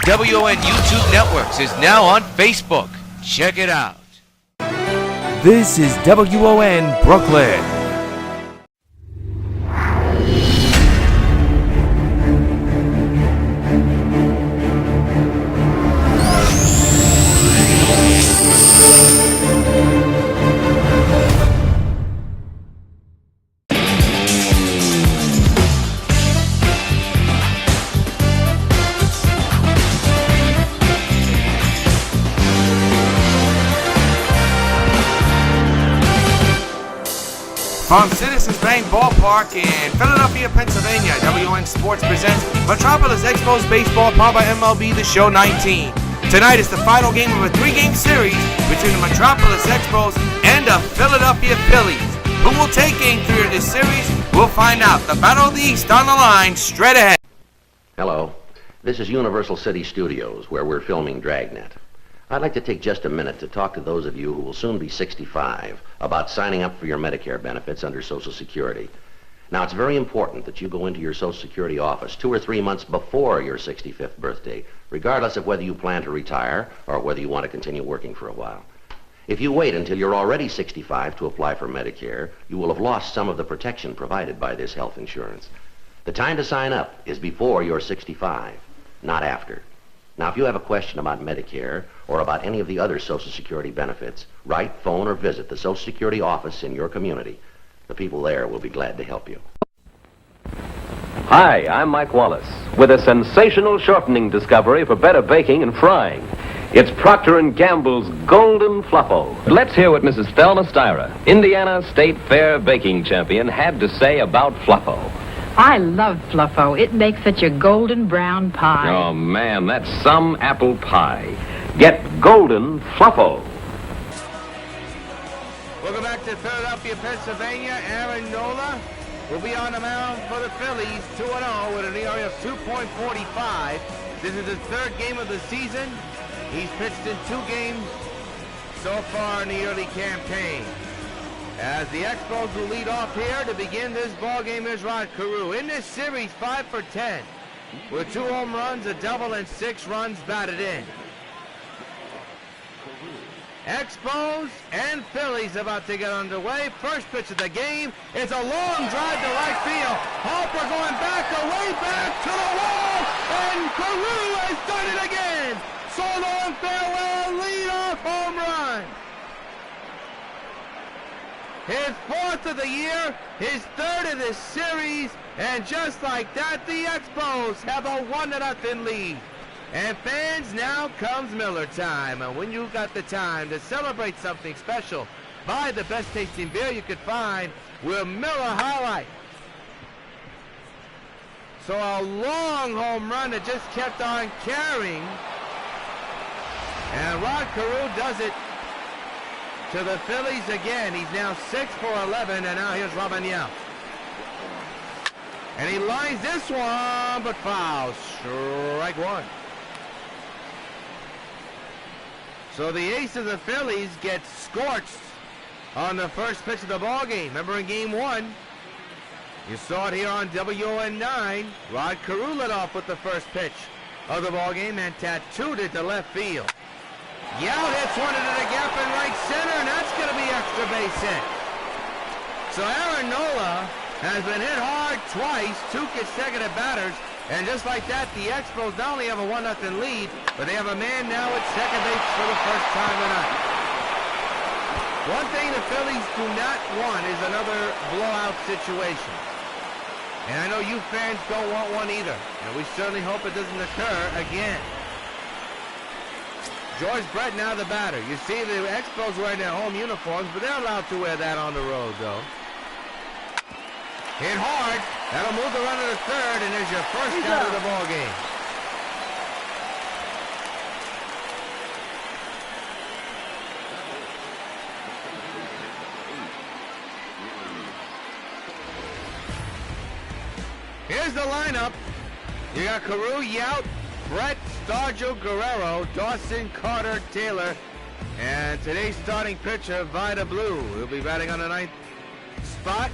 WON YouTube Networks is now on Facebook. Check it out. This is WON Brooklyn. From Citizens Bank Ballpark in Philadelphia, Pennsylvania, WON Sports presents Metropolis Expos Baseball powered by MLB The Show 19. Tonight is the final game of a three-game series between the Metropolis Expos and the Philadelphia Phillies. Who will take Game 3 of this series? We'll find out. The Battle of the East on the line straight ahead. Hello. This is Universal City Studios, where we're filming Dragnet. I'd like to take just a minute to talk to those of you who will soon be 65 about signing up for your Medicare benefits under Social Security. Now, it's very important that you go into your Social Security office 2 or 3 months before your 65th birthday, regardless of whether you plan to retire or whether you want to continue working for a while. If you wait until you're already 65 to apply for Medicare, you will have lost some of the protection provided by this health insurance. The time to sign up is before you're 65, not after. Now, if you have a question about Medicare or about any of the other Social Security benefits, write, phone, or visit the Social Security office in your community. The people there will be glad to help you. Hi, I'm Mike Wallace with a sensational shortening discovery for better baking and frying. It's Procter & Gamble's Golden Fluffo. Let's hear what Mrs. Thelma Styra, Indiana State Fair baking champion, had to say about Fluffo. I love Fluffo. It makes such a golden brown pie. Oh, man, that's some apple pie. Get Golden Fluffo. Welcome back to Philadelphia, Pennsylvania. Aaron Nola will be on the mound for the Phillies, 2-0 with an ERA of 2.45. This is his third game of the season. He's pitched in 2 games so far in the early campaign. As the Expos will lead off here to begin this ball game is Rod Carew. In this series, 5 for 10, with 2 home runs, a double, and 6 runs batted in. Expos and Phillies about to get underway. First pitch of the game. It's a long drive to right field. Harper going back, away back to the wall, and Carew has done it again. Solo and farewell, leadoff home run. His 4th of the year, his 3rd of this series, and just like that, the Expos have a 1-0 lead. And fans, now comes Miller time. And when you've got the time to celebrate something special, buy the best tasting beer you could find with Miller High Life. So a long home run that just kept on carrying. And Rod Carew does it to the Phillies again. He's now 6 for 11, and now here's Robin Yount. And he lines this one, but fouls. Strike 1. So the ace of the Phillies gets scorched on the first pitch of the ball game. Remember in game 1, you saw it here on WON 9. Rod Carew led off with the first pitch of the ball game and tattooed it to left field. Yount hits one into the gap in right center, and that's going to be extra base hit. So Aaron Nola has been hit hard twice, 2 consecutive batters, and just like that, the Expos not only have a 1-0 lead, but they have a man now at second base for the first time tonight. One thing the Phillies do not want is another blowout situation. And I know you fans don't want one either, and we certainly hope it doesn't occur again. George Brett now the batter. You see the Expos wearing their home uniforms, but they're allowed to wear that on the road, though. Hit hard. That'll move the runner to third, and there's your first out of the ball game. Here's the lineup. You got Carew, Yount, Brett, Stargell, Guerrero, Dawson, Carter, Taylor, and today's starting pitcher, Vida Blue. He'll be batting on the 9th spot.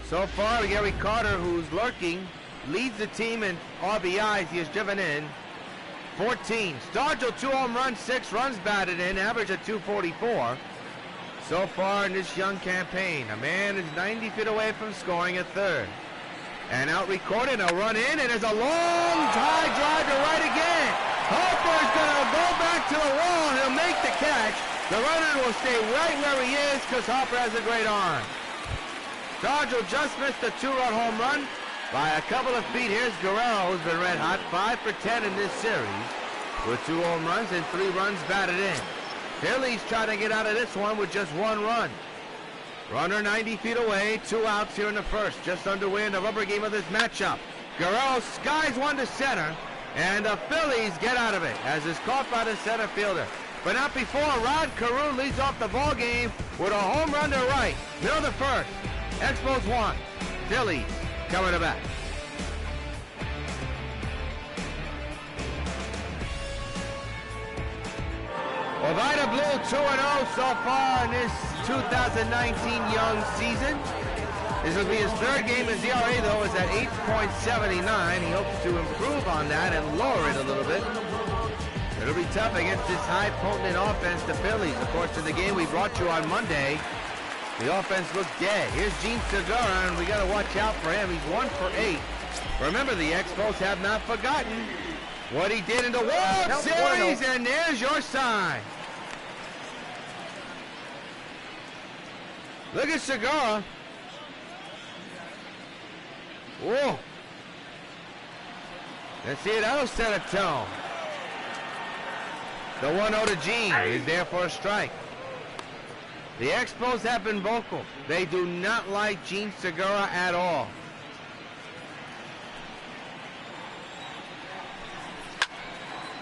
So far, Gary Carter, who's lurking, leads the team in RBIs. He has driven in 14. Stargell 2 home runs, 6 runs batted in, average at 244. So far in this young campaign, a man is 90 feet away from scoring at third. And out recorded, a run in, and there's a long high drive to right again. Harper's going to go back to the wall. He'll make the catch. The runner will stay right where he is because Harper has a great arm. Stargell just missed a 2-run home run by a couple of feet. Here's Guerrero, who's been red hot, 5 for 10 in this series with 2 home runs and 3 runs batted in. Phillies trying to get out of this one with just 1 run. Runner 90 feet away, 2 outs here in the first. Just underway in the rubber game of this matchup. Guerrero skies one to center, and the Phillies get out of it as is caught by the center fielder. But not before. Rod Carew leads off the ball game with a home run to right. Middle of the first. Expos 1. Phillies coming to bat. Well, Vida Blue 2-0 so far in this 2019 young season. This will be his 3rd game. His ERA, though, is at 8.79. He hopes to improve on that and lower it a little bit. It'll be tough against this high potent offense, the Phillies. Of course, in the game we brought you on Monday, the offense looked dead. Here's Gene Segura, and we got to watch out for him. He's 1 for 8. Remember, the Expos have not forgotten what he did in the World Series, and there's your sign. Look at Segura. Whoa. Let's see, that'll set a tone. The 1-0 to Gene is there for a strike. The Expos have been vocal. They do not like Gene Segura at all.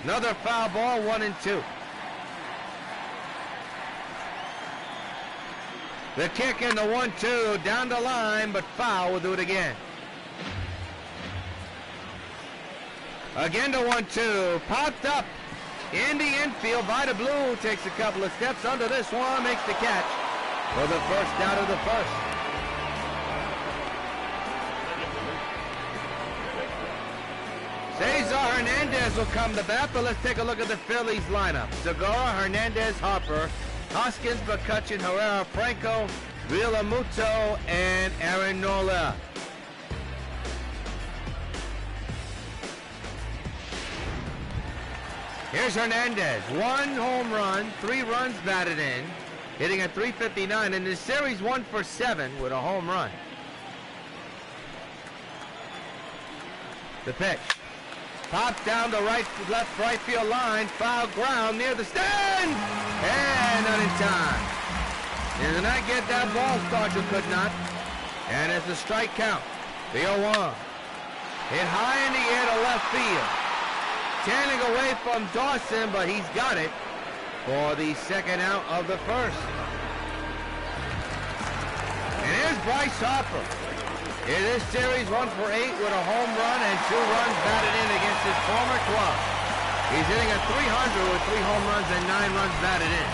Another foul ball, 1-2. The kick in the 1-2 down the line, but foul. Will do it again. Again the 1-2, popped up in the infield. Vida Blue takes a couple of steps under this one, makes the catch for the first out of the first. Cesar Hernandez will come to bat, but let's take a look at the Phillies lineup. Segura, Hernandez, Harper, Hoskins, McCutchen, Herrera, Franco, Villamuto, and Aaron Nola. Here's Hernandez, 1 home run, 3 runs batted in, hitting at .359. In this series, 1 for 7 with a home run. The pitch. Popped down the left right field line, foul ground near the stand, and not in time. Did not get that ball, Stargell could not. And it's a strike count. The 0-1. Hit high in the air to left field. Tanning away from Dawson, but he's got it for the second out of the first. And here's Bryce Harper. In this series, 1 for 8 with a home run and 2 runs batted in against his former club. He's hitting at .300 with 3 home runs and 9 runs batted in.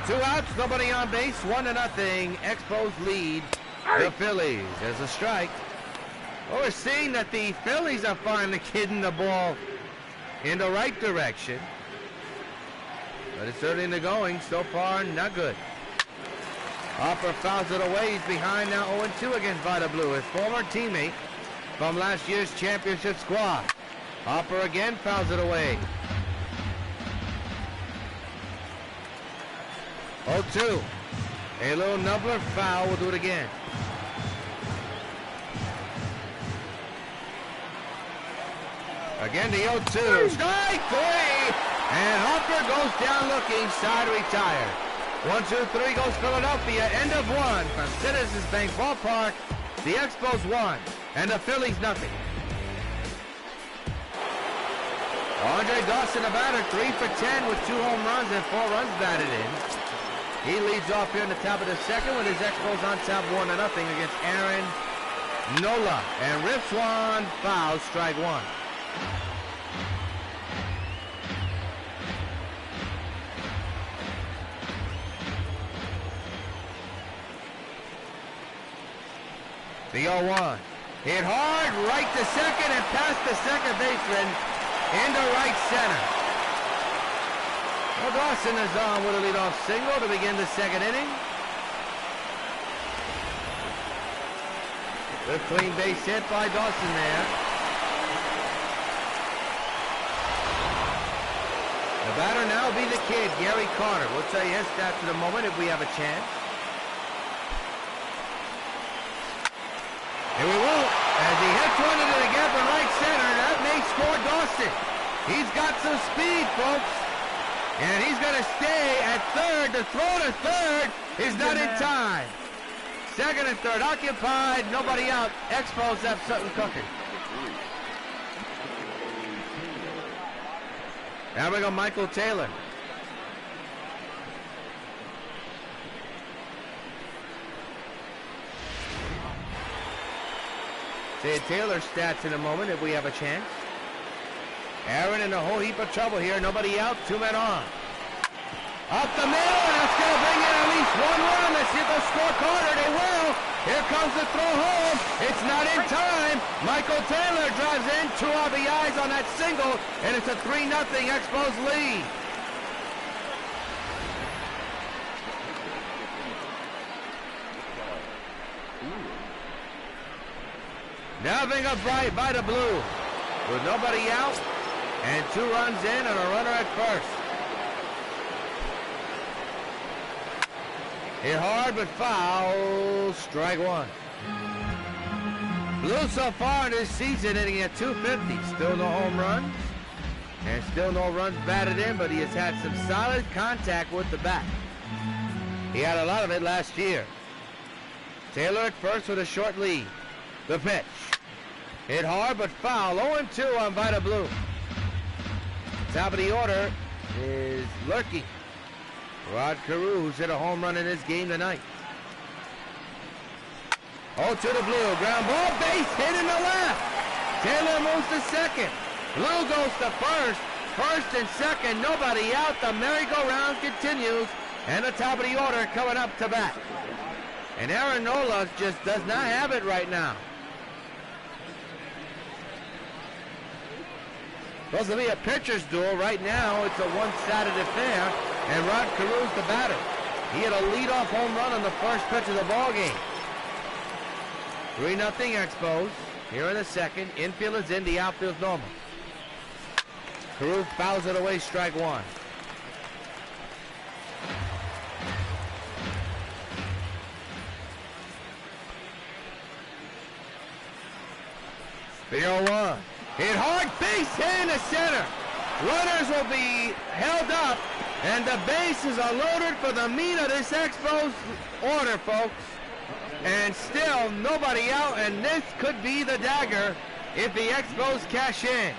Two outs, nobody on base, 1-0. Expos lead the Phillies. There's a strike. Well, we're seeing that the Phillies are finally getting the ball in the right direction. But it's early in the going. So far, not good. Harper fouls it away. He's behind now 0-2 against Vida Blue, his former teammate from last year's championship squad. Harper again fouls it away. 0-2. A little nubbler foul. We'll do it again. Again, the 0-2. Strike 3. And Harper goes down looking. Side retired. 1-2-3 goes Philadelphia. End of 1 from Citizens Bank Ballpark. The Expos 1 and the Phillies nothing. Andre Dawson, a batter, 3 for 10 with 2 home runs and 4 runs batted in. He leads off here in the top of the second with his Expos on top 1-0 against Aaron Nola. And rips one, foul, strike 1. The 0-1. Hit hard, right to second, and past the second baseman into right center. Well, Dawson is on with a leadoff single to begin the second inning. Good clean base hit by Dawson there. The batter now will be the kid, Gary Carter. We'll tell you his stats in a moment if we have a chance. And we won't, as he hits one into the gap in right center. That may score Dawson. He's got some speed, folks. And he's going to stay at third. The throw to third is not in time. Second and third occupied, nobody out. Expos have something cooking. Now we go Michael Taylor. Say Taylor's stats in a moment if we have a chance. Aaron in a whole heap of trouble here. Nobody out, 2 men on. Up the middle, and that's going to bring in at least 1 run. Let's see if they'll score Carter. They will. Here comes the throw home. It's not in time. Michael Taylor drives in 2 RBIs on that single, and it's a 3-0 Expos lead. Now bring up right by the blue with nobody out and 2 runs in and a runner at first. Hit hard but foul. Strike 1. Blue so far in this season hitting at 250. Still no home runs and still no runs batted in, but he has had some solid contact with the bat. He had a lot of it last year. Taylor at first with a short lead. The pitch. Hit hard but foul. 0-2 on Vita Blue. Top of the order is lurking. Rod Carew, who's hit a home run in this game tonight. 0 to the blue. Ground ball, base hit in the left. Taylor moves to second. Blue goes to first. First and second, nobody out. The merry-go-round continues. And the top of the order coming up to bat. And Aaron Nola just does not have it right now. Supposed to be a pitcher's duel. Right now, it's a one-sided affair, and Rod Carew's the batter. He had a leadoff home run on the first pitch of the ball game. 3-0 Expos. Here in the second. Infield is in, the outfield's normal. Carew fouls it away, strike 1. The 0-1. Hit hard, base hit in the center. Runners will be held up, and the bases are loaded for the meat of this Expos order, folks. And still nobody out, and this could be the dagger if the Expos cash in.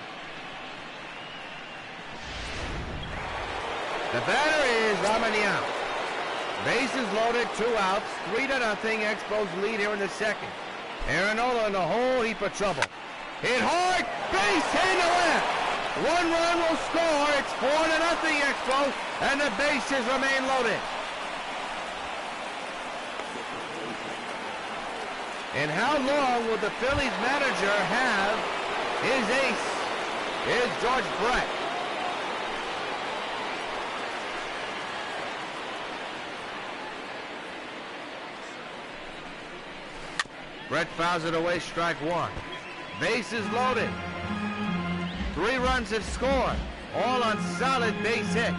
The batter is Ramanian. Bases loaded, 2 outs, 3-0 Expos lead here in the second. Aaron Nola in a whole heap of trouble. Hit hard, base hit in the left. 1 run will score. It's 4-0 Expos, and the bases remain loaded. And how long will the Phillies manager have his ace? Here's George Brett. Brett fouls it away, strike 1. Bases loaded. 3 runs have scored, all on solid base hits.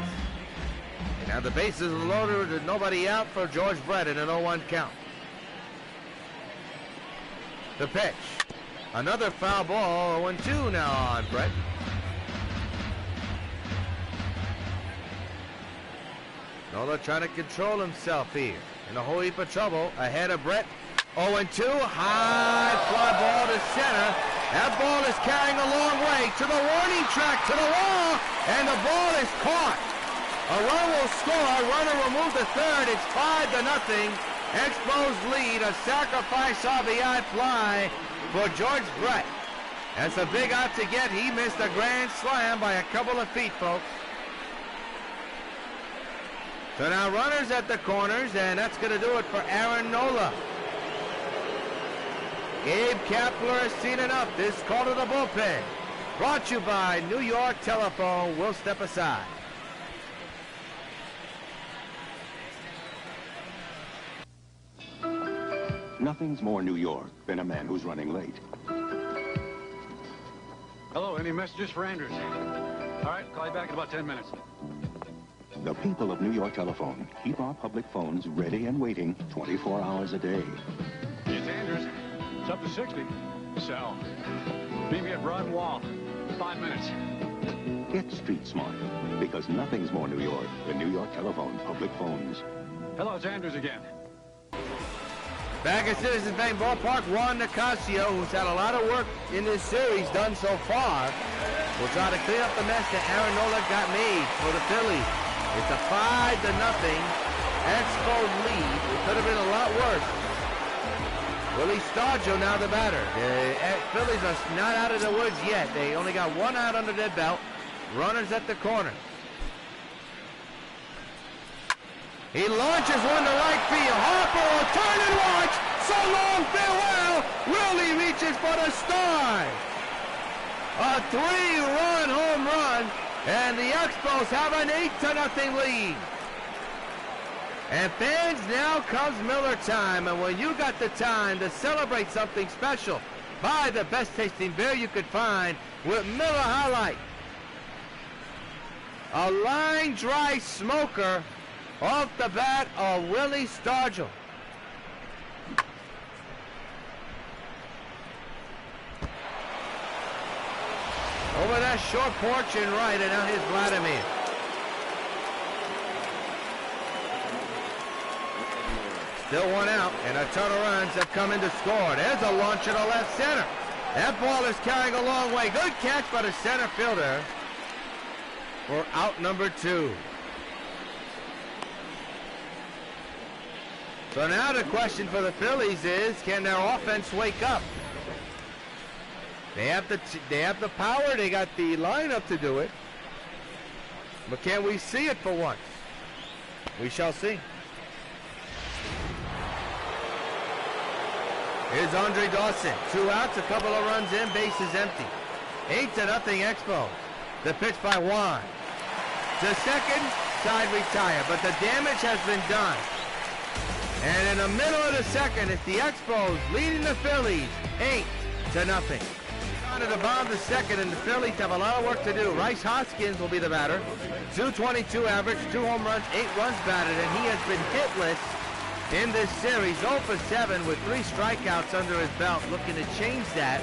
Now the bases are loaded with nobody out for George Brett in an 0-1 count. The pitch. Another foul ball, 0-2 now on Brett. Nola trying to control himself here. In a whole heap of trouble, ahead of Brett. 0-2, high fly ball to center. That ball is carrying a long way to the warning track, to the wall, and the ball is caught. A run will score, runner will move to third. It's 5-0. Expos lead, a sacrifice RBI fly for George Brett. That's a big out to get. He missed a grand slam by a couple of feet, folks. So now runners at the corners, and that's going to do it for Aaron Nola. Gabe Kapler has seen enough. This call to the bullpen. Brought to you by New York Telephone. We'll step aside. Nothing's more New York than a man who's running late. Hello, any messages for Andrews? All right, call you back in about 10 minutes. The people of New York Telephone keep our public phones ready and waiting 24 hours a day. It's Andrews. It's up to 60. So, meet me at Broad Wall. 5 minutes. It's street smart, because nothing's more New York than New York Telephone public phones. Hello, it's Andrews again. Back at Citizens Bank Ballpark, Juan Nicasio, who's had a lot of work in this series done so far, will try to clean up the mess that Aaron Nola got made for the Phillies. It's a 5-0 Expos lead. It could have been a lot worse. Willie Stargell now the batter. The Phillies are not out of the woods yet. They only got one out under their belt. Runners at the corner. He launches one to right field. Harper will turn and watch. So long, farewell. Willie reaches for the star. A 3-run home run. And the Expos have an 8-0 lead. And fans, now comes Miller time. And when you got the time to celebrate something special, buy the best tasting beer you could find with Miller High Life. A line dry smoker off the bat of Willie Stargell. Over that short porch and right, and now here's Vladimir. Still one out, and a ton of runs have come in to score. There's a launch to the left center. That ball is carrying a long way. Good catch by the center fielder for out number 2. So now the question for the Phillies is, can their offense wake up? They have the power, they got the lineup to do it. But can we see it for once? We shall see. Here's Andre Dawson. 2 outs, a couple of runs in, bases empty. 8-0 Expos. The pitch by WON. To second, side retire, but the damage has been done. And in the middle of the second, it's the Expos leading the Phillies 8-0. On to the bottom of the second, and the Phillies have a lot of work to do. Rice Hoskins will be the batter. 222 average, 2 home runs, 8 runs batted, and he has been hitless in this series. 0 for 7 with 3 strikeouts under his belt. Looking to change that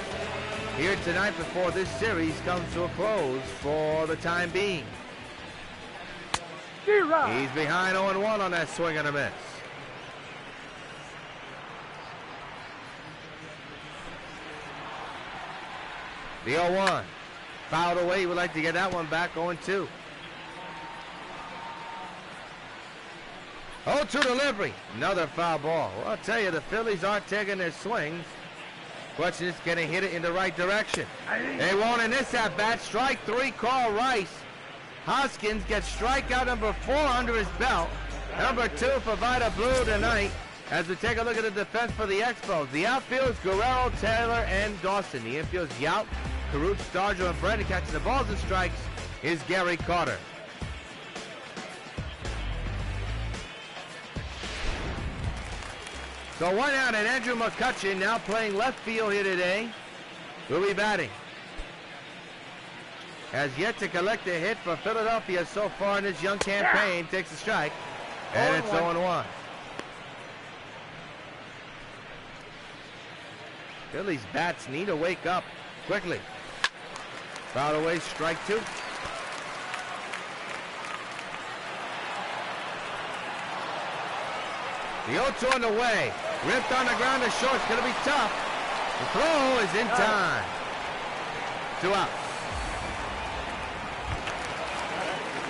here tonight before this series comes to a close for the time being. He's behind 0-1 on that swing and a miss. The 0-1. Fouled away. He would like to get that one back. 0-2. 0-2 delivery. Another foul ball. Well, I'll tell you, the Phillies aren't taking their swings. Question is, can they hit it in the right direction? They won't in this at-bat. Strike 3, call Rice. Hoskins gets strikeout number 4 under his belt. Number 2 for Vida Blue tonight. As we take a look at the defense for the Expos. The outfield is Guerrero, Taylor, and Dawson. The infield is Yount, Caruth, Stargell, and Brennan. Catching the balls and strikes is Gary Carter. So 1 out, and Andrew McCutchen now playing left field here today. Will be batting. Has yet to collect a hit for Philadelphia so far in this young campaign. Takes a strike, and it's 0-1. Phillies bats need to wake up quickly. Foul away, strike 2. The 0-2 on the way. Ripped on the ground to short. It's going to be tough. The throw is in time. 2 outs.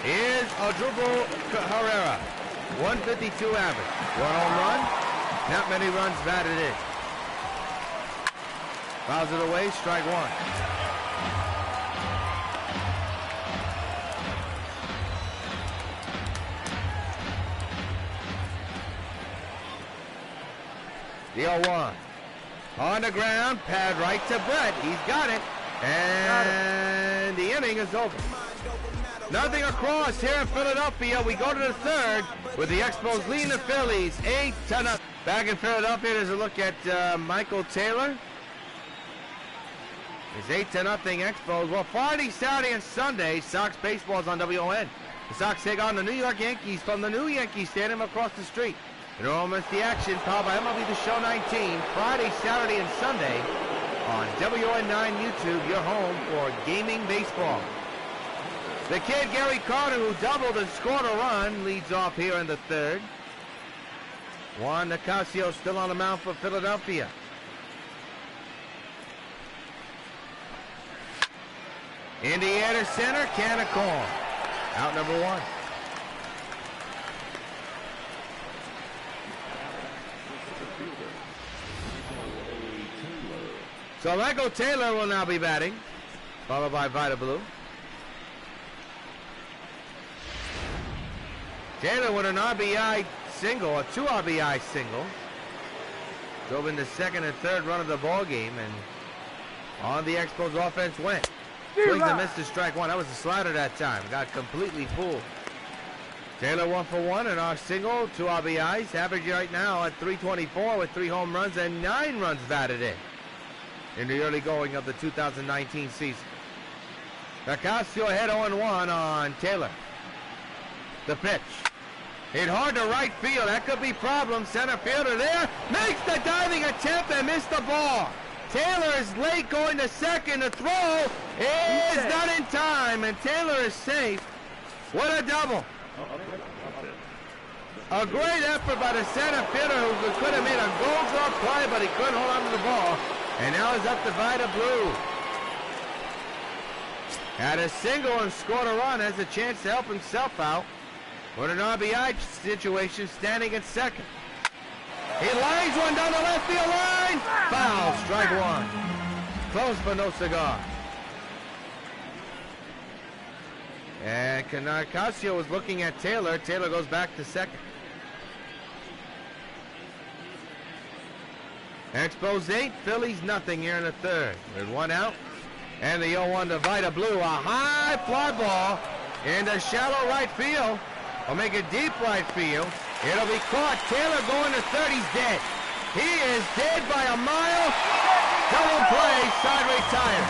Here's Odrubo Herrera. 152 average. 1 home run. Not many runs batted in. Fouls it away, strike 1. The 0-1. On the ground, pad right to Brett. He's got it. And the inning is over. Nothing across here in Philadelphia. We go to the third with the Expos leading the Phillies 8-0. Back in Philadelphia, there's a look at Michael Taylor. It's 8-0 Expos. Well, Friday, Saturday, and Sunday, Sox baseball is on WON. The Sox take on the New York Yankees from the new Yankee Stadium across the street. You don't miss the action, powered by MLB The Show 19, Friday, Saturday, and Sunday on WON 9 YouTube, your home for gaming baseball. The kid, Gary Carter, who doubled and scored a run, leads off here in the third. Juan Nicasio still on the mound for Philadelphia. In the air to center, Canacon. Out number one. So Michael Taylor will now be batting, followed by Vida Blue. Taylor with an RBI single, a 2 RBI single. Drove in the second and third run of the ball game, and on the Expos offense went. Swings and misses, strike one. That was a slider that time. Got completely fooled. Taylor 1 for 1 in our single, 2 RBIs. Averaging right now at .324 with 3 home runs and 9 runs batted in the early going of the 2019 season. Nicasio ahead 0-1 on Taylor. The pitch. Hit hard to right field. That could be problem. Center fielder there. Makes the diving attempt and missed the ball. Taylor is late going to second. The throw is not in time, and Taylor is safe. What a double. A great effort by the center fielder who could have made a goal glove play, but he couldn't hold on to the ball. And now it's up to Vida Blue. Had a single and scored a run. Has a chance to help himself out with an RBI situation, standing at second. He lines one down the left field line. Foul, strike one. Close but no cigar. And Nicasio was looking at Taylor. Taylor goes back to second. Expos 8, Phillies nothing here in the third. With 1 out. And the 0-1 to Vida Blue. A high fly ball into shallow right field. Or make it deep right field. It'll be caught. Taylor going to third. He's dead. He is dead by a mile. Double play. Side retired.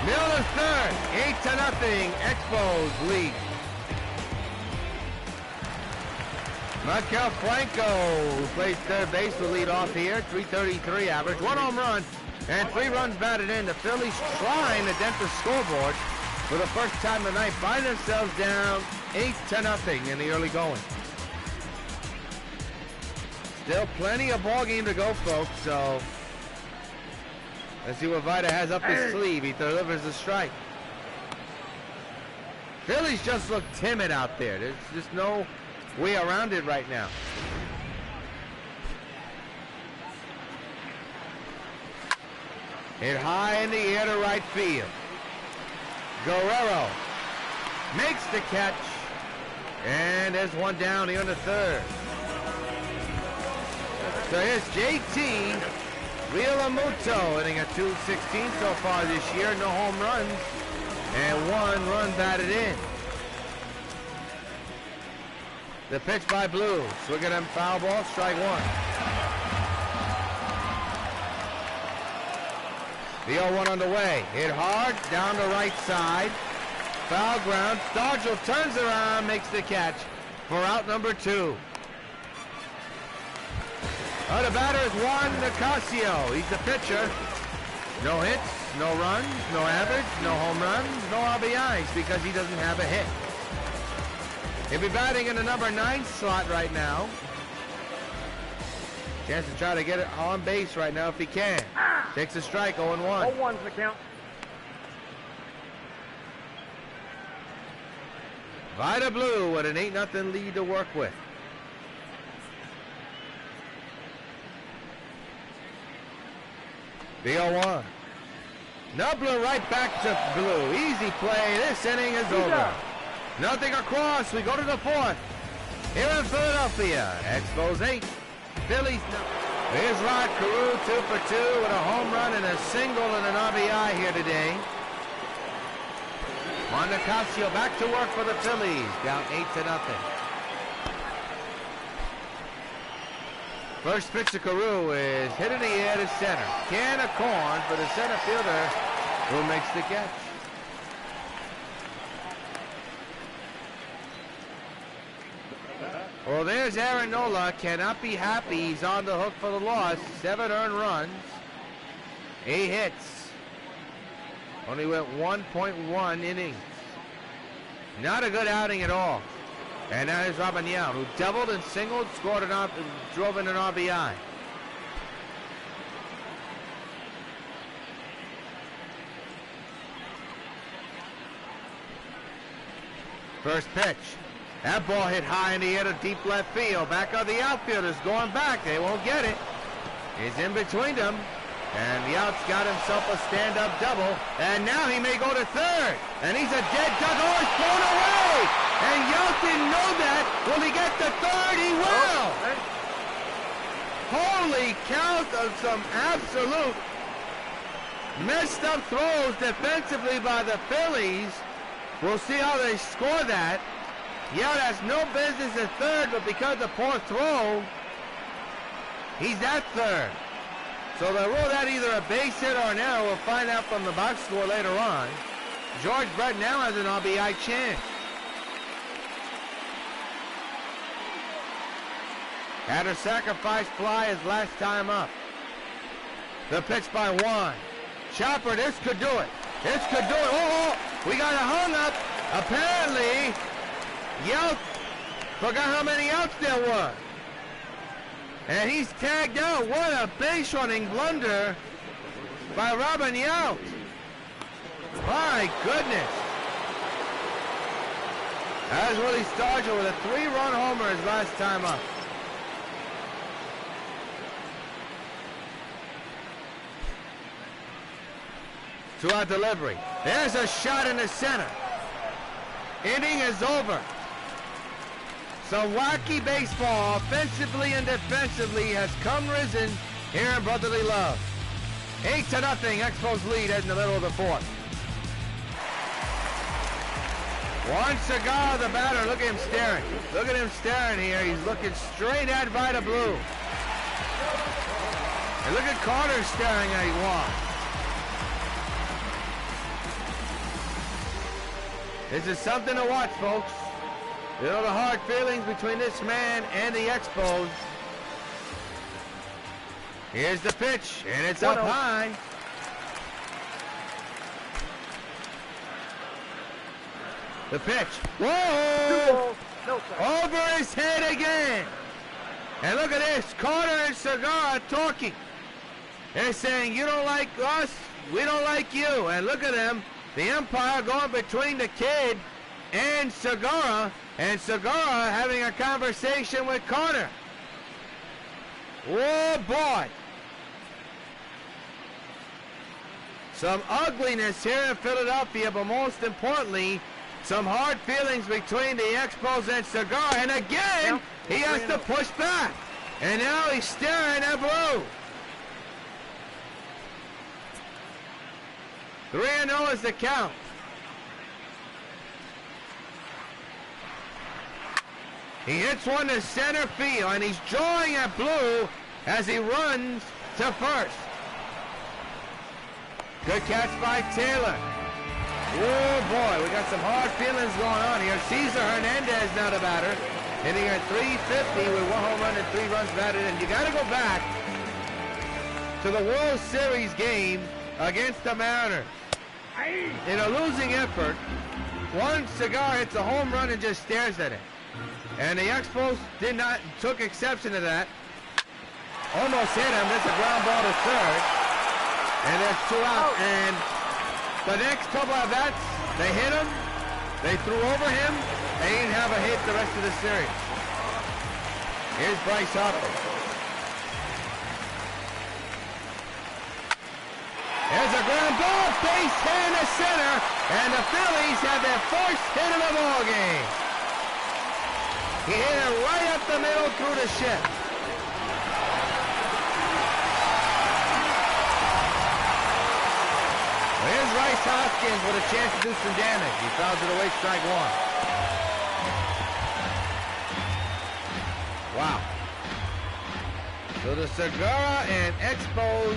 Miller third. 8-0. Expos lead. Michael Franco, who plays third base, will lead off here. .333 average. 1 home run and 3 runs batted in. The Phillies trying to dent the scoreboard for the first time tonight. Find themselves down 8-0 in the early going. Still plenty of ball game to go, folks. So let's see what Vida has up his sleeve. He delivers a strike. Phillies just look timid out there. There's just no way around it right now. Hit high in the air to right field. Guerrero makes the catch, and there's one down here in the third. So here's JT Realmuto hitting a .216 so far this year. No home runs and 1 run batted in. The pitch by Blue. Swing at him, foul ball, strike one. The 0-1 on the way. Hit hard, down the right side. Foul ground. Stargell turns around, makes the catch for out number 2. The batter is Juan Nicasio. He's the pitcher. No hits, no runs, no average, no home runs, no RBIs because he doesn't have a hit. He'll be batting in the number 9 slot right now. Chance to try to get it on base right now if he can. Takes a strike, 0-1. 0-1's the count. Vida Blue with an 8-0 lead to work with. The 0-1. Nubler right back to Blue. Easy play. This inning is over. Nothing across. We go to the 4th. Here in Philadelphia. Expos 8. Phillies nothing. Here's Rod Carew, 2 for 2 with a home run and a single and an RBI here today. Montecasio back to work for the Phillies, down 8-0. First pitch to Carew is hit in the air to center. Can of corn for the center fielder who makes the catch. Well, there's Aaron Nola. Cannot be happy. He's on the hook for the loss. 7 earned runs. 8 hits. Only went 1.1 innings. Not a good outing at all. And now here's Robin Yount, who doubled and singled, scored drove in an RBI. First pitch. That ball hit high in the air to deep left field. Back on the outfielders going back. They won't get it. He's in between them. And Yount's got himself a stand-up double. And now he may go to third. And he's a dead duck. Oh, it's blown away! And Yount didn't know that. Will he get to third? He will! Holy cow, some absolute messed up throws defensively by the Phillies. We'll see how they score that. Yount has no business at third, but because of the poor throw, he's at third. So they'll rule that either a base hit or an error. We'll find out from the box score later on. George Brett now has an RBI chance. Had a sacrifice fly his last time up. The pitch by WON. Chopper, this could do it. This could do it. Oh, we got a hung up. Apparently, Yount forgot how many outs there were. And he's tagged out. What a base running blunder by Robin Yount. My goodness. That was Willie Stargell with a 3-run homer his last time up. Two-out delivery. There's a shot in the center. Inning is over. Some wacky baseball, offensively and defensively, has risen here in brotherly love. 8-0, Expos lead in the middle of the fourth. One cigar, the batter. Look at him staring. Look at him staring here. He's looking straight at Vida Blue. And look at Carter staring at WON. This is something to watch, folks. You know the hard feelings between this man and the Expos. Here's the pitch, and it's up high. The pitch. Whoa! Over his head again. And look at this. Carter and Cigar talking. They're saying, you don't like us, we don't like you. And look at them. The umpire going between the kid and Segura having a conversation with Carter. Oh boy. Some ugliness here in Philadelphia, but most importantly, some hard feelings between the Expos and Segura. And again, he has to push back. And now he's staring at Blue. 3-0 is the count. He hits one to center field, and he's drawing at Blue as he runs to first. Good catch by Taylor. Oh boy, we got some hard feelings going on here. Cesar Hernandez now the batter, hitting at .350 with 1 home run and 3 runs batted. And you got to go back to the World Series game against the Mariners. In a losing effort, one Cigar hits a home run and just stares at it. And the Expos took exception to that. Almost hit him. That's a ground ball to third. And there's 2 out. And the next couple of bats, they hit him. They threw over him. They didn't have a hit the rest of the series. Here's Bryce Harper. There's a ground ball, base hit in the center, and the Phillies have their first hit of the ball game. He hit it right up the middle through the shift. Here's Rice Hoskins with a chance to do some damage. He fouls it away, strike one. Wow. So the Segura and Expos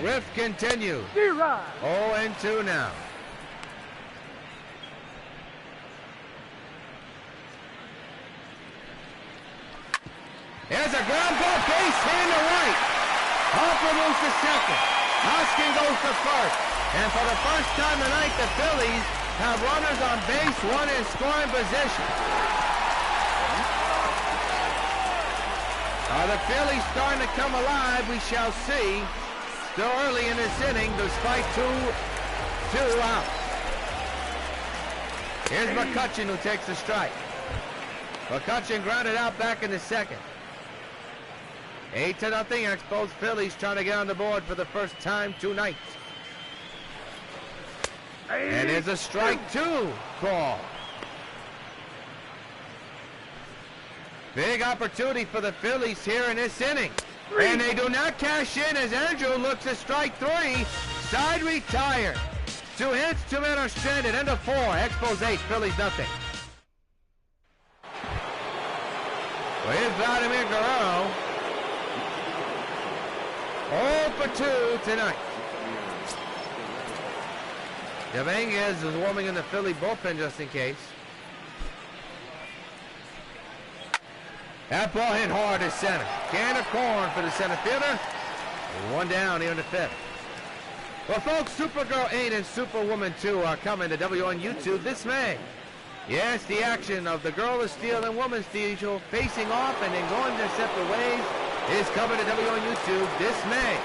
rift continues. 0-2 now. There's a ground ball, base hit to right. Harper moves to second. Hoskins goes to first. And for the first time tonight, the Phillies have runners on base, one in scoring position. Are the Phillies starting to come alive? We shall see. Still early in this inning, despite two outs. Here's McCutchen who takes the strike. McCutchen grounded out back in the second. 8-0 Expos. Phillies trying to get on the board for the first time tonight. And there's a strike two call. Big opportunity for the Phillies here in this inning. And they do not cash in as Andrew looks at strike three. Side retired. 2 hits, 2 men are stranded. End of 4. Expos 8, Phillies nothing. Well, here's Vladimir Guerrero. 0 for 2 tonight. Dominguez is warming in the Philly bullpen just in case. That ball hit hard to center. Can of corn for the center fielder. 1 down here in the 5th. Well, folks, Supergirl 8 and Superwoman 2 are coming to W.O.N YouTube this May. Yes, the action of the Girl of Steel and Woman Steel facing off and then going their separate ways is coming to W.O.N YouTube this May.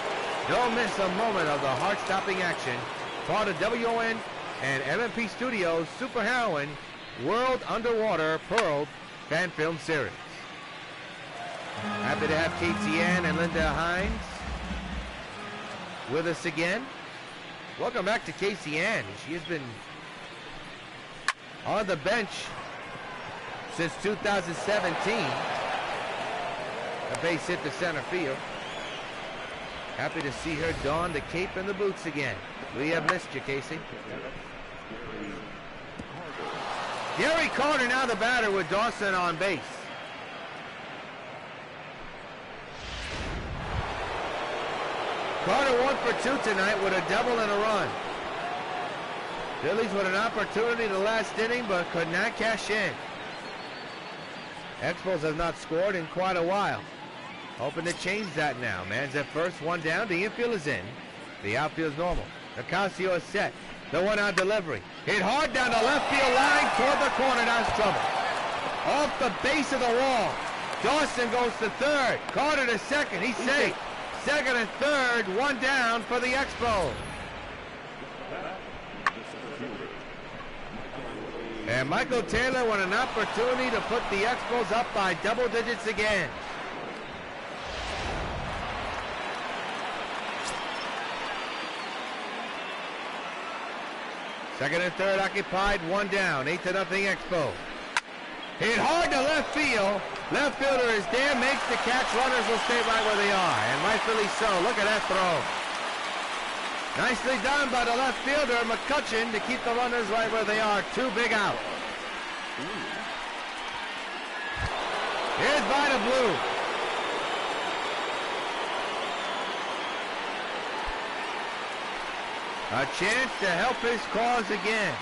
Don't miss a moment of the heart-stopping action. Part of W.O.N and MMP Studios' Super Heroine World Underwater Pearl fan film series. Happy to have KTN and Linda Hines with us again. Welcome back to KCN. She has been on the bench since 2017. A base hit to center field. Happy to see her don the cape and the boots again. We have missed you, Casey. Gary Carter now the batter with Dawson on base. Carter 1 for 2 tonight with a double and a run. Phillies with an opportunity the last inning but could not cash in. Expos have not scored in quite a while. Hoping to change that now. Man's at first, 1 down. The infield is in. The outfield is normal. Ocasio is set. The 1-out delivery. Hit hard down the left field line toward the corner. That's trouble. Off the base of the wall. Dawson goes to third. Carter to second. He's safe. Second and third, 1 down for the Expos. And Michael Taylor with an opportunity to put the Expos up by double digits again. Second and third occupied, 1 down, 8-0 Expos. Hit hard to left field. Left fielder is there, makes the catch. Runners will stay right where they are, and rightfully so. Look at that throw. Nicely done by the left fielder, McCutchen, to keep the runners right where they are. 2 big outs. Here's Vida Blue. A chance to help his cause again.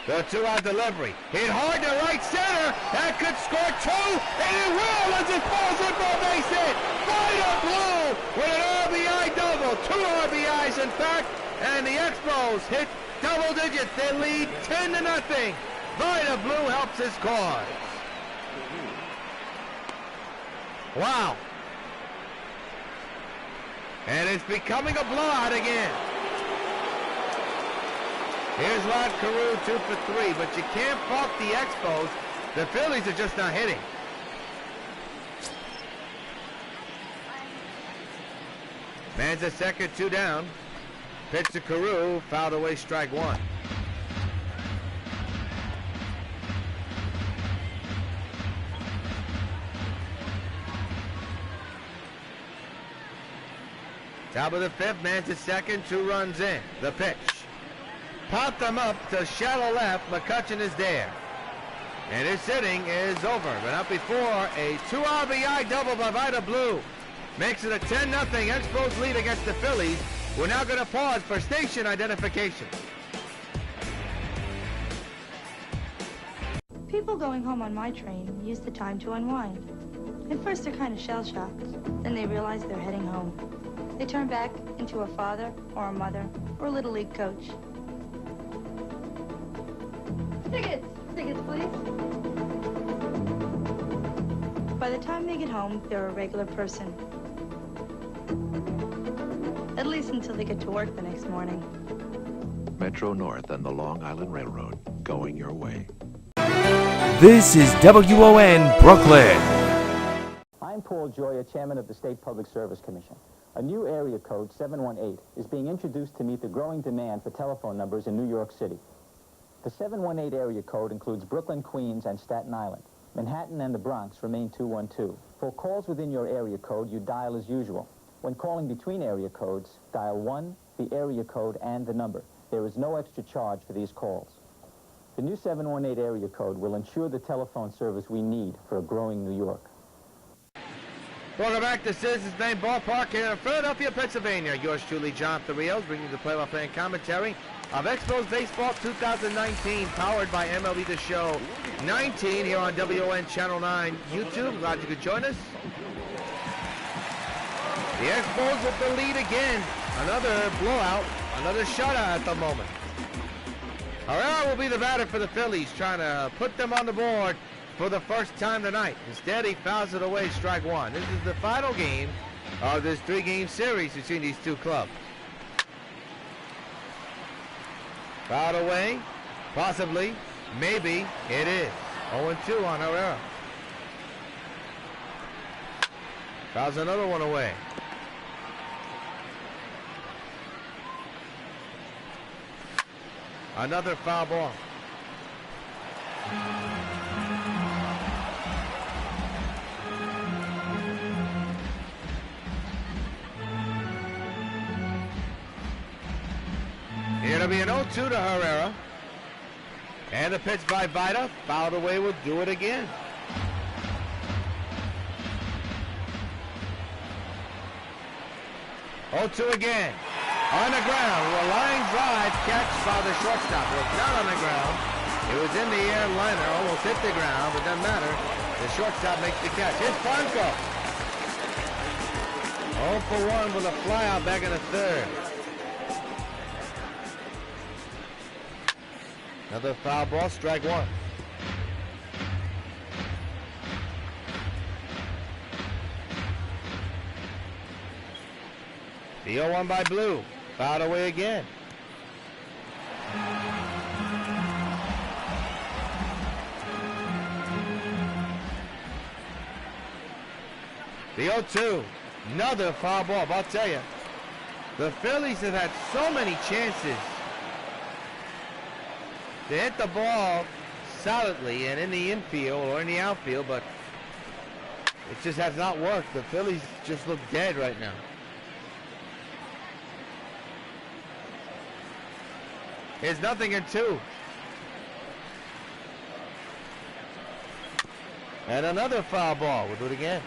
The 2-out delivery. Hit hard to right center. That could score 2. And it will as it falls in for a base hit. Vida Blue with an RBI double. 2 RBIs in fact. And the Expos hit double digits. They lead 10-0. Vida Blue helps his cause. Wow. And it's becoming a blowout again. Here's Rod Carew, 2 for 3, but you can't fault the Expos. The Phillies are just not hitting. Man's at second, 2 down. Pitch to Carew, fouled away, strike 1. Top of the fifth, man to second, 2 runs in. The pitch. Popped them up to shallow left. McCutcheon is there. And his inning is over. But not before a 2 RBI double by Vida Blue. Makes it a 10-0 Expos lead against the Phillies. We're now going to pause for station identification. People going home on my train use the time to unwind. At first they're kind of shell-shocked. Then they realize they're heading home. They turn back into a father or a mother or a Little League coach. Tickets! Tickets, please. By the time they get home, they're a regular person. At least until they get to work the next morning. Metro North and the Long Island Railroad, going your way. This is WON Brooklyn. I'm Paul Joya, chairman of the State Public Service Commission. A new area code, 718, is being introduced to meet the growing demand for telephone numbers in New York City. The 718 area code includes Brooklyn, Queens, and Staten Island. Manhattan and the Bronx remain 212. For calls within your area code, you dial as usual. When calling between area codes, dial 1, the area code, and the number. There is no extra charge for these calls. The new 718 area code will ensure the telephone service we need for a growing New York. Welcome back to Citizens Bank Ballpark here in Philadelphia, Pennsylvania. Yours truly, Jonathan Rios, bringing you the play-by-play and commentary of Expos Baseball 2019, powered by MLB The Show 19 here on WON Channel 9 YouTube. Glad you could join us. The Expos with the lead again. Another blowout, another shutout at the moment. Herrera will be the batter for the Phillies, trying to put them on the board for the first time tonight. Instead, he fouls it away, strike 1. This is the final game of this 3-game series between these two clubs. Fouled away, possibly, maybe, it is. 0-2 on Herrera. Fouls another one away. Another foul ball. It'll be an 0-2 to Herrera. And the pitch by Vida. Fouled away, will do it again. Oh, 2 again. On the ground, a line drive catch by the shortstop. It was not on the ground. It was in the air liner, almost hit the ground, but doesn't matter. The shortstop makes the catch. Here's Franco. 0 for 1 with a fly out back in the third. Another foul ball, strike 1. The 0-1 by Blue. Fouled away again. The 0-2. Another foul ball. But I'll tell you, the Phillies have had so many chances to hit the ball solidly and in the infield or in the outfield, but it just has not worked. The Phillies just look dead right now. It's 0-2. And another foul ball. We'll do it again.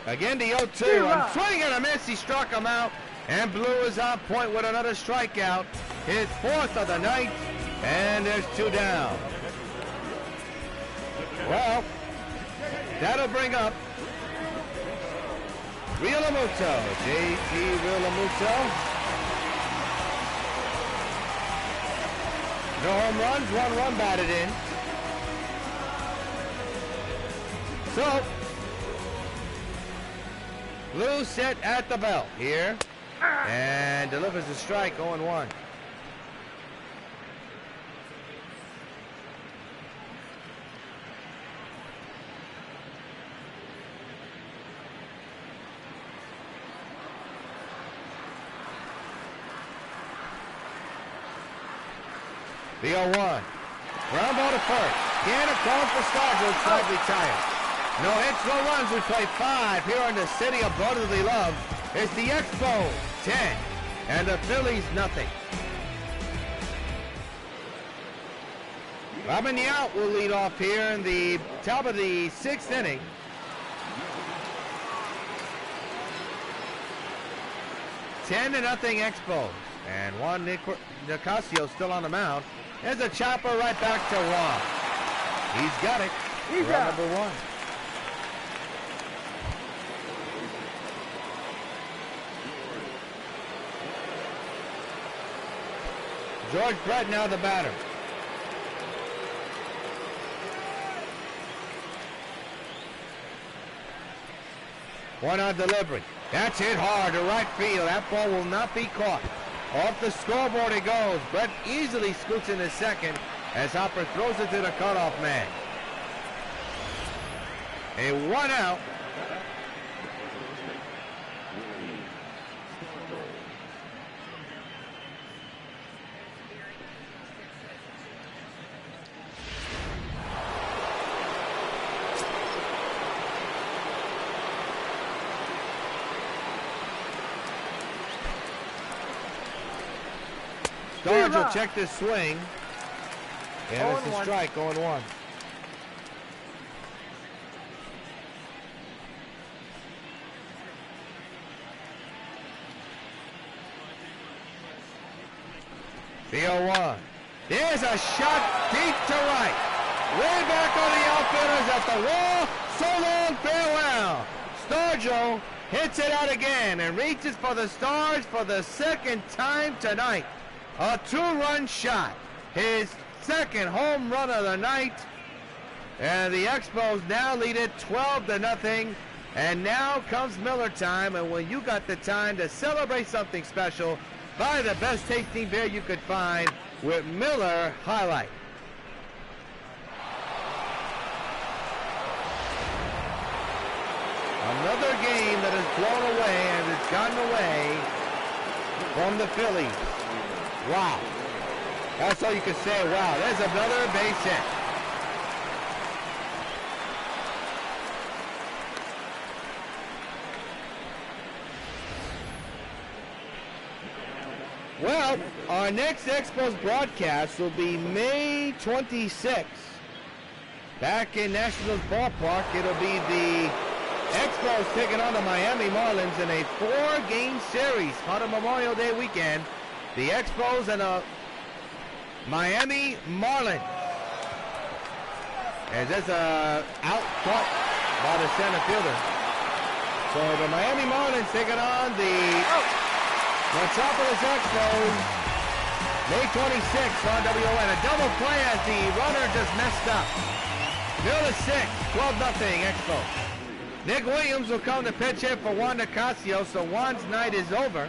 Again, the 0-2. I'm swinging and a miss. He struck him out. And Blue is on point with another strikeout. His 4th of the night. And there's 2 down. Well, that'll bring up Realmuto, J.T. Realmuto. No home runs, 1 run batted in. So, Blue set at the belt here and delivers a strike, 0-1. The 0-1. Ground ball to first. Gannon calling for Stargate, slightly tired. No hits, no runs. We play 5 here in the city of brotherly love. It's the Expos 10 and the Phillies nothing. Robin Yount will lead off here in the top of the 6th inning. Ten to nothing Expos. And Juan Nicasio still on the mound. There's a chopper right back to Juan. He's got it. He's out. Number 1. George Brett now the batter. One on delivery. That's hit hard to right field. That ball will not be caught. Off the scoreboard it goes. Brett easily scoots in the second as Hopper throws it to the cutoff man. A 1 out. Dodge will check this swing. And it's a strike, 0-1. The 0-1. There's a shot deep to right. Way back on the outfielders at the wall. So long, farewell. Stargell hits it out again and reaches for the Stars for the 2nd time tonight. A 2-run shot. His 2nd home run of the night. And the Expos now lead it 12-0. And now comes Miller time. And when you got the time to celebrate something special, buy the best tasting beer you could find with Miller High Life. Another game that has blown away and has gotten away from the Phillies. Wow. That's all you can say. Wow. There's another base hit. Well, our next Expos broadcast will be May 26th. Back in Nationals Ballpark, it'll be the Expos taking on the Miami Marlins in a 4-game series on a Memorial Day weekend. The Expos and the Miami Marlins. As there's a out caught by the center fielder. So the Miami Marlins taking on the Metropolis Expos May 26th on WON. A double play as the runner just messed up. Middle of 6, 12-0 Expos. Nick Williams will come to pitch hit for Juan Nicasio, so Juan's night is over.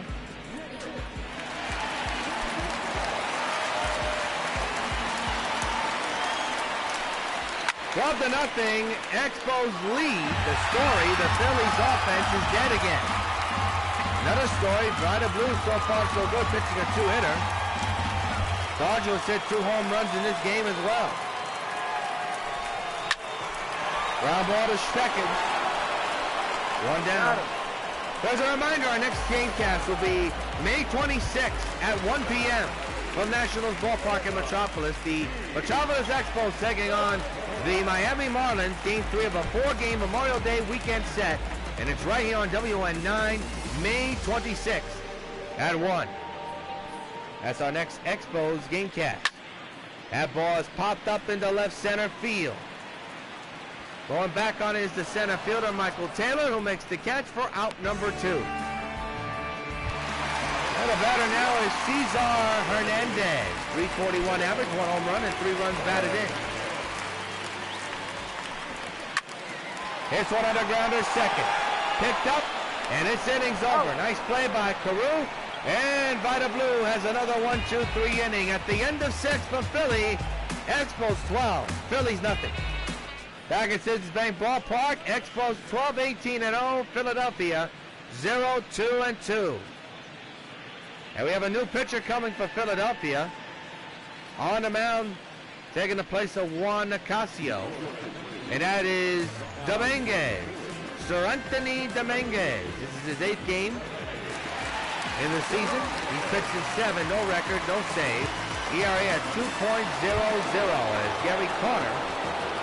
12-0, Expos lead. The story, the Phillies offense is dead again. Another story, Vida Blue so far so good, pitching a 2-hitter. Dodgers hit 2 home runs in this game as well. Ground ball to second. 1 down. As a reminder, our next gamecast will be May 26th at 1 p.m. from Nationals Ballpark in Metropolis. The Metropolis Expos taking on the Miami Marlins, Game 3 of a 4-game Memorial Day weekend set. And it's right here on WON 9, May 26th at 1. That's our next Expos gamecast. That ball is popped up into left center field. Going back on is the center fielder, Michael Taylor, who makes the catch for out number 2. And the batter now is Cesar Hernandez. 341 average, 1 home run, and 3 runs batted in. Hits one on the grounder, second. Picked up, and this inning's over. Nice play by Carew. And Vida Blue has another 1-2-3 inning. At the end of 6 for Philly, Expos 12, Phillies nothing. Back at Citizens Bank Ballpark, Expos 12-18-0, Philadelphia 0-2-2. And we have a new pitcher coming for Philadelphia. On the mound, taking the place of Juan Nicasio. And that is Dominguez. Sir Anthony Dominguez. This is his 8th game in the season. He's pitched in 7, no record, no save. ERA at 2.00 as Gary Carter,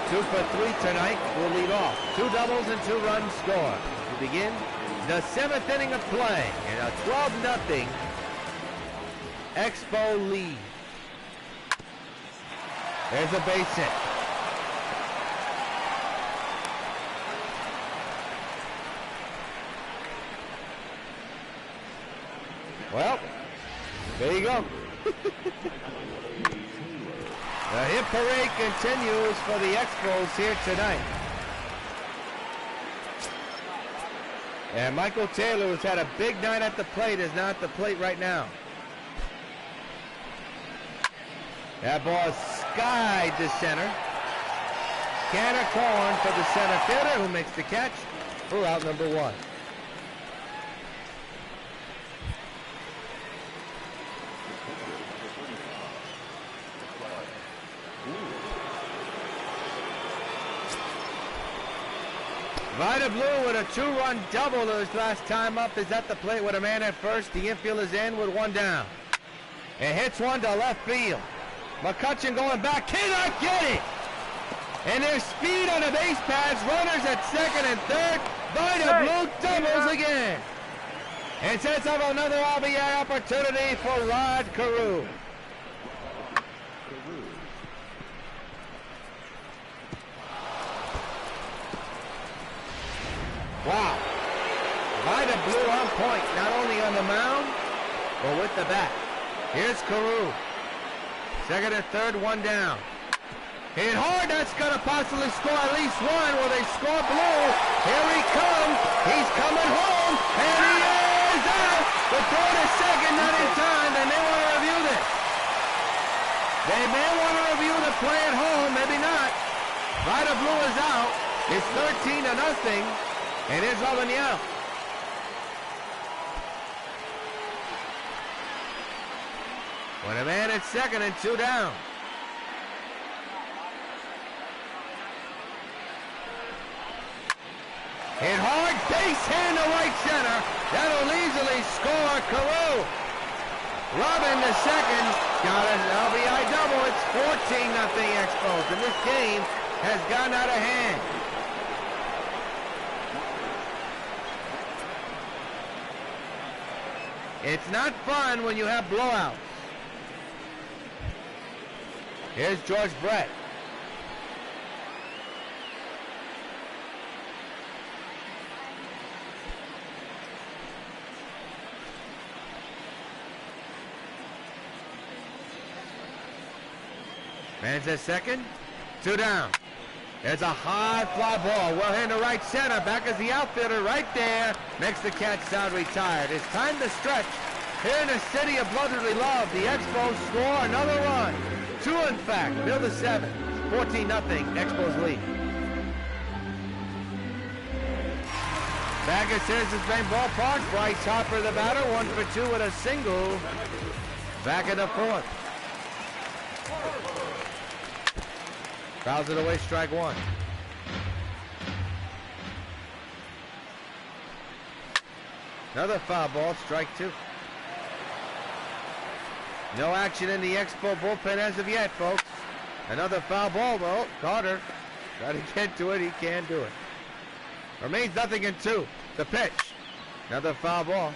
2 for 3 tonight, will lead off. 2 doubles and 2 runs scored. To begin the 7th inning of play and a 12-0 Expo lead. There's a base hit. Well, there you go. The hit parade continues for the Expos here tonight. And Michael Taylor, who's had a big night at the plate, is not at the plate right now. That ball skied to center. Canner Corn for the center fielder, who makes the catch for out number 1. Vida Blue with a 2-run double his last time up is at the plate with a man at first. The infield is in with 1 down. It hits one to left field. McCutcheon going back, cannot get it! And there's speed on the base paths, runners at second and third. Vida Blue doubles again. And sets up another RBI opportunity for Rod Carew. Wow. Vida Blue on point, not only on the mound, but with the bat. Here's Carew. Second and third, 1 down. Hit hard, that's going to possibly score at least 1. Will they score Blue? Here he comes. He's coming home, and he is out. The throw to second, not in time. They may want to review this. They may want to review the play at home, maybe not. Vida Blue is out. It's 13-0. And here's Lavaniel. With a man at second and 2 down. Hit hard, base hit to right center. That'll easily score Carew. Robin the second got an RBI double. It's 14-0 Expos. And this game has gone out of hand. It's not fun when you have blowouts. Here's George Brett. Man's at second, 2 down. There's a high fly ball, well hit to right center. Back is the outfielder right there. Makes the catch, sound retired. It's time to stretch. Here in the city of brotherly love, the Expos score another run. 2 in fact, Bill the 7th. 14-0 Expos lead. Back at Citizens Bank Ballpark, Bryce Harper the batter, 1 for 2 with a single. Back in the 4th. Fouls it away, strike 1. Another foul ball, strike 2. No action in the Expo bullpen as of yet, folks. Another foul ball, though. Carter try to get to it. He can't do it. Remains 0-2. The pitch. Another foul ball.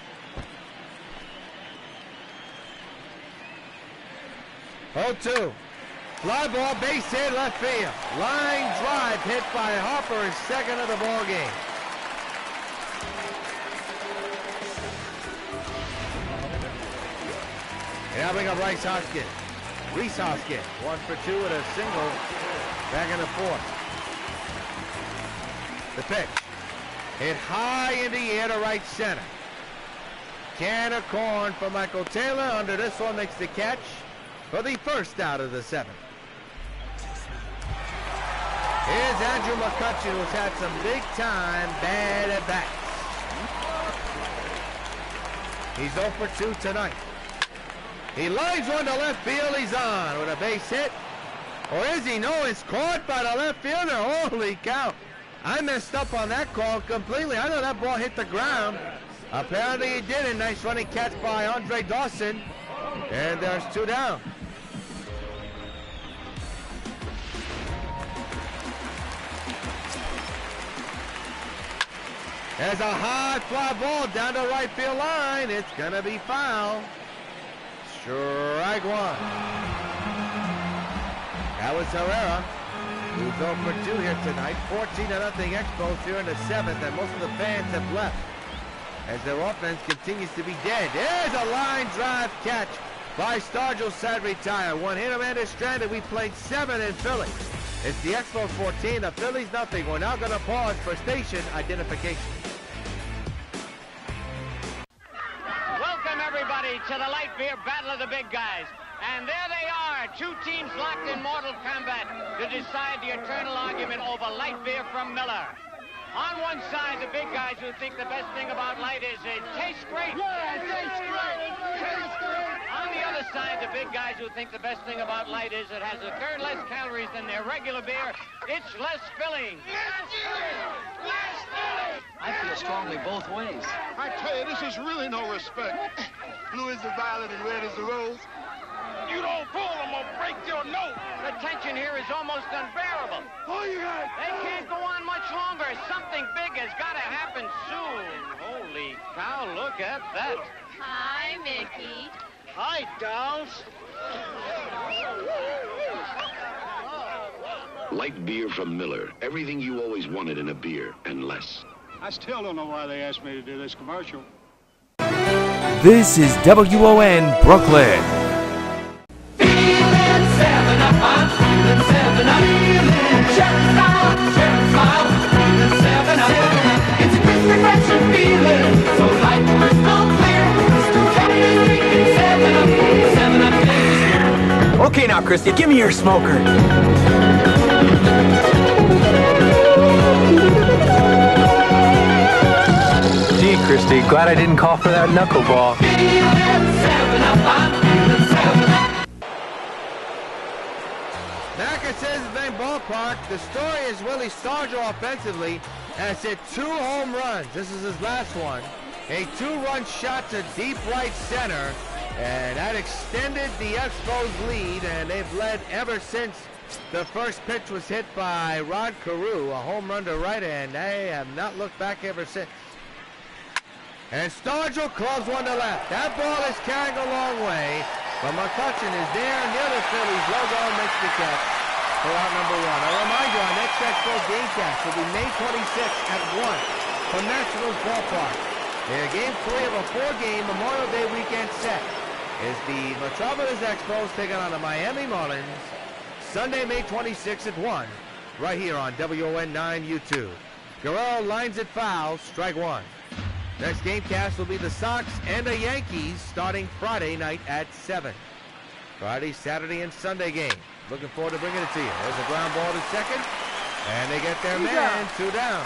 0-2. Fly ball, base hit, left field. Line drive hit by Harper, his second of the ball game. And now bring up Reese Hoskins. 1 for 2 with a single. Back in the 4th. The pitch. Hit high in the air to right center. Can of corn for Michael Taylor. Under this one makes the catch for the first out of the 7th. Here's Andrew McCutcheon, who's had some big-time bad at-bats. He's 0 for 2 tonight. He lines one to left field. He's on with a base hit. Or is he? No, it's caught by the left fielder. Holy cow. I messed up on that call completely. I know that ball hit the ground. Apparently he didn't. Nice running catch by Andre Dawson. And there's 2 down. There's a high fly ball down the right field line. It's going to be foul. Strike 1. That was Herrera, who's 0 for 2 here tonight. 14-0 Expos here in the 7th, and most of the fans have left as their offense continues to be dead. There's a line drive catch by Stargell, sad retire. One hit, Amanda stranded. We played 7 in Philly. It's the Expos 14, the Phillies nothing. We're now going to pause for station identification. Welcome everybody to the light beer battle of the big guys. And there they are, 2 teams locked in mortal combat to decide the eternal argument over light beer from Miller. On one side, the big guys who think the best thing about light is it tastes great. Yeah, it tastes great. Tastes great. On the other side, the big guys who think the best thing about light is it has a third less calories than their regular beer. It's less filling. Less filling. Less filling. I feel strongly both ways. I tell you, this is really no respect. Blue is the violet and red is the rose. You don't pull them or break your nose. The tension here is almost unbearable. Oh, you got it. They can't go on much longer. Something big has got to happen soon. Holy cow, look at that. Hi, Mickey. Hi, dolls. Light beer from Miller. Everything you always wanted in a beer, and less. I still don't know why they asked me to do this commercial. This is WON Brooklyn. Okay now, Christy, give me your smoker. Gee, Christy, glad I didn't call for that knuckleball. Back at Citizens Bank Ballpark, the story is Willie Stargell offensively has hit 2 home runs. This is his last one. A 2-run shot to deep right center, and that extended the Expos lead, and they've led ever since the first pitch was hit by Rod Carew, a home run to right, and they have not looked back ever since. And Stargell clubs one to left. That ball is carrying a long way, but McCutcheon is there near the Phillies logo and makes the catch for out number 1. I remind you, our next Expos gamecast will be May 26th at 1 from Nationals Ballpark. Game 3 of a 4-game Memorial Day weekend set is the Metropolis Expos taking on the Miami Marlins Sunday, May 26th at 1, right here on WON 9 YouTube. Guerrero lines it foul, strike 1. Next gamecast will be the Sox and the Yankees starting Friday night at 7. Friday, Saturday, and Sunday game. Looking forward to bringing it to you. There's a ground ball to second, and they get their man, 2 down.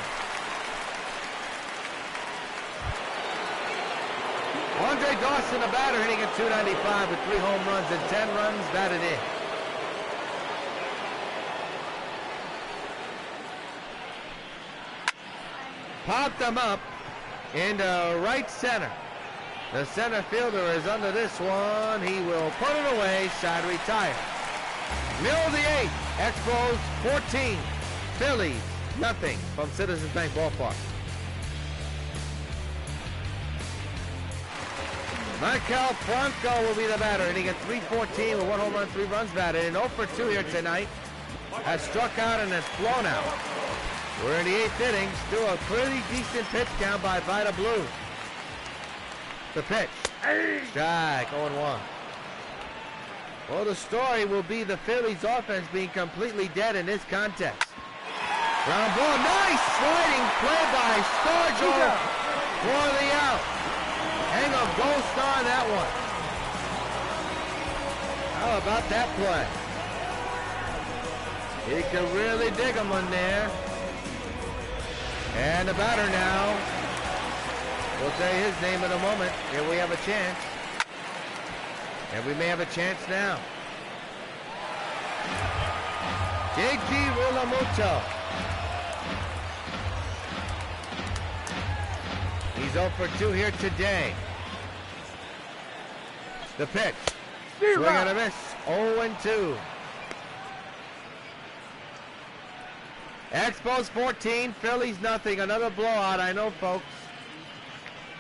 Andre Dawson, a batter, hitting at .295 with 3 home runs and 10 runs batted in. Popped them up into right center. The center fielder is under this one. He will put it away, side retire. Middle of the 8th, Expos 14, Phillies nothing from Citizens Bank Ballpark. Michael Franco will be the batter, and he got .314 with 1 home run, 3 runs batted, and 0 for 2 here tonight. Has struck out and has flown out. We're in the 8th inning, still a pretty decent pitch count by Vida Blue. The pitch, strike, 0-1. Well, the story will be the Phillies offense being completely dead in this contest. Ground ball, nice sliding play by Stargell for the out. Hang a gold star on that one. How about that play? He could really dig him on there. And the batter now. We'll tell you his name in a moment. Here we have a chance. And we may have a chance now. J.G. Realmuto. He's 0 for 2 here today. The pitch. Swing and a miss. 0 and 2. Expos 14, Phillies nothing. Another blowout, I know, folks.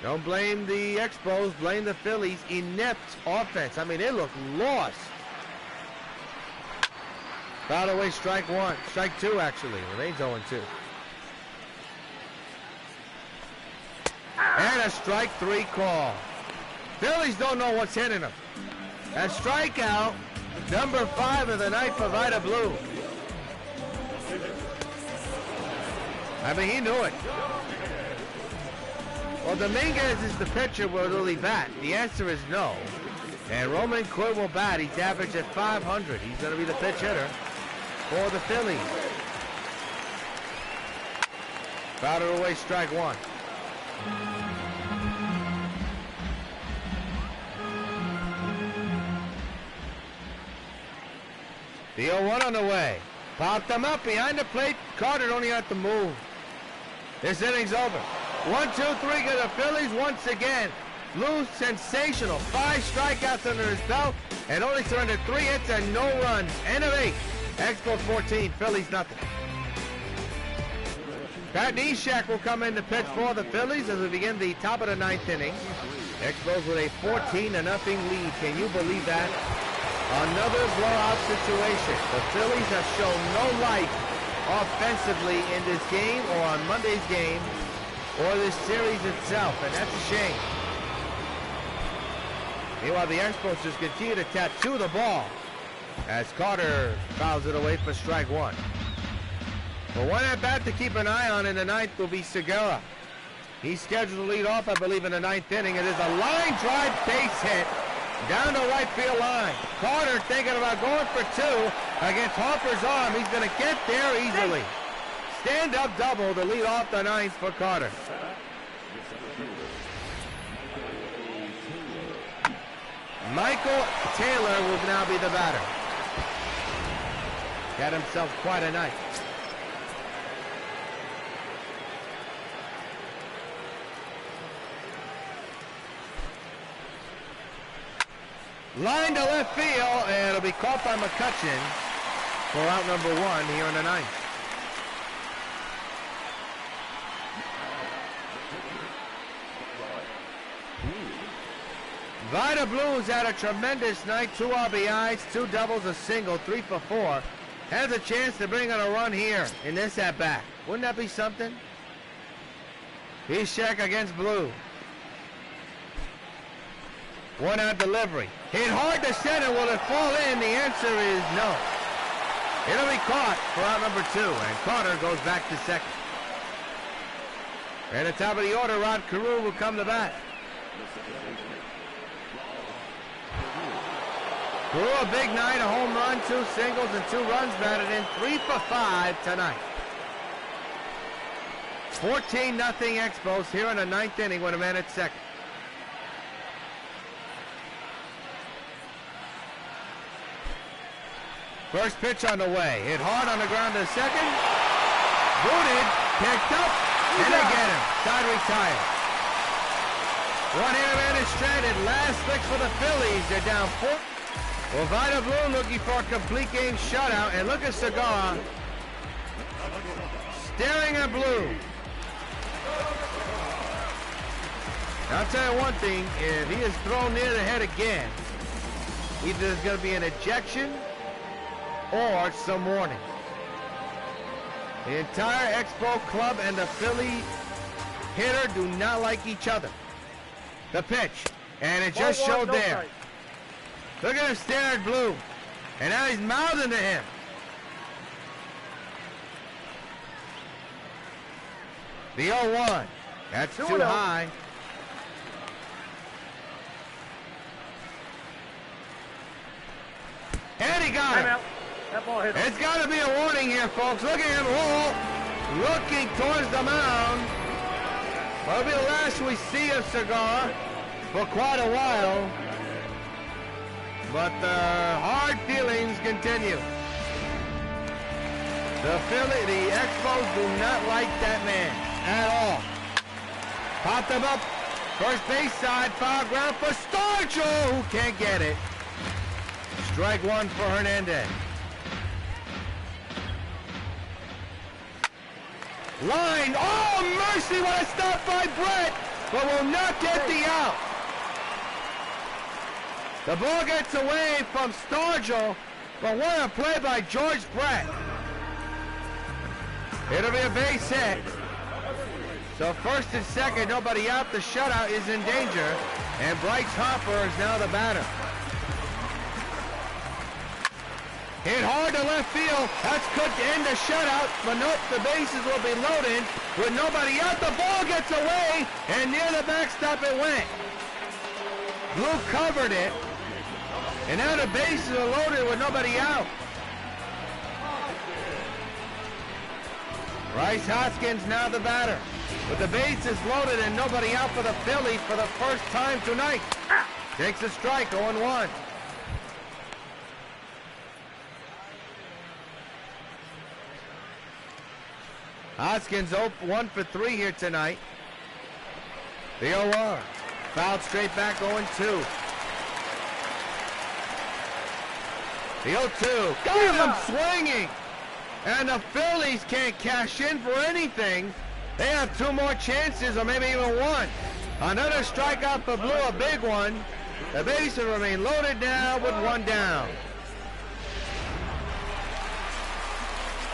Don't blame the Expos, blame the Phillies. Inept offense. I mean, they look lost. Foul away, strike 1. Strike 2, actually. Remains 0 and 2. And a strike 3 call. Phillies don't know what's hitting them. A strikeout, number 5 of the night for Vida Blue. I mean, he knew it. Well, Dominguez is the pitcher. Will he bat? The answer is no. And Roman Quinn will bat. He's averaged at 500. He's going to be the pitch hitter for the Phillies. Fouler away, strike 1. The 0-1 on the way. Popped him up behind the plate. Carter only had to move. This inning's over. 1, 2, 3 to the Phillies once again. Blue, sensational. 5 strikeouts under his belt and only surrendered 3 hits and no runs. End of 8. Expos 14, Phillies nothing. Pat Neshek will come in to pitch for the Phillies as we begin the top of the 9th inning. Expos with a 14-0 lead. Can you believe that? Another blowout situation. The Phillies have shown no life offensively in this game or on Monday's game or this series itself, and that's a shame. Meanwhile, the Expos just continue to tattoo the ball as Carter fouls it away for strike 1. But one at bat to keep an eye on in the 9th will be Segura. He's scheduled to lead off, I believe, in the 9th inning. It is a line drive base hit down the right field line. Carter thinking about going for 2 against Harper's arm. He's going to get there easily. Stand-up double to lead off the 9th for Carter. Michael Taylor will now be the batter. Got himself quite a night. Line to left field, and it'll be caught by McCutcheon for out number 1 here in the 9th. Vida Blue's had a tremendous night. 2 RBIs, 2 doubles, a single, 3 for 4. Has a chance to bring on a run here in this at-bat. Wouldn't that be something? Neshek against Blue. 1-out delivery. Hit hard to center. Will it fall in? The answer is no. It'll be caught for out number 2, and Carter goes back to second. At the top of the order, Rod Carew will come to bat. Carew, a big night, a home run, 2 singles, and 2 runs batted in. 3 for 5 tonight. 14-0 Expos here in the 9th inning with a man at second. First pitch on the way. Hit hard on the ground to second. Booted. Picked up. And they get him. Side retired. One-hitter man is stranded. Last fix for the Phillies. They're down 4. Well, Vida Blue looking for a complete game shutout. And look at Segura staring at Blue. I'll tell you one thing. If he is thrown near the head again, either there's going to be an ejection or some warning. The entire Expo club and the Philly hitter do not like each other. The pitch, and it just showed there. Look at him stare at Blue, and now he's mouthing to him. The 0-1, that's too high. And he got him. It's got to be a warning here, folks. Look at him roll, looking towards the mound. Well, it'll be the last we see of Segura for quite a while. But the hard feelings continue. The Expos do not like that man at all. Popped him up. First base side, foul ground for Stargell, who can't get it. Strike one for Hernandez. Line, oh mercy, what a stop by Brett, but will not get the out. The ball gets away from Stargell, but what a play by George Brett. It'll be a base hit. So first and second, nobody out. The shutout is in danger, and Bryce Harper is now the batter. Hit hard to left field. That's good to end the shutout, but nope, the bases will be loaded with nobody out. The ball gets away, and near the backstop it went. Blue covered it, and now the bases are loaded with nobody out. Bryce Hoskins now the batter. With the bases loaded and nobody out for the Phillies for the first time tonight. Takes a strike, 0-1. Hoskins 1 for 3 here tonight. The 0-1. Fouled straight back, 0-2. The 0-2. Got him swinging. And the Phillies can't cash in for anything. They have 2 more chances, or maybe even 1. Another strikeout for Blue, a big one. The bases remain loaded now with 1 down.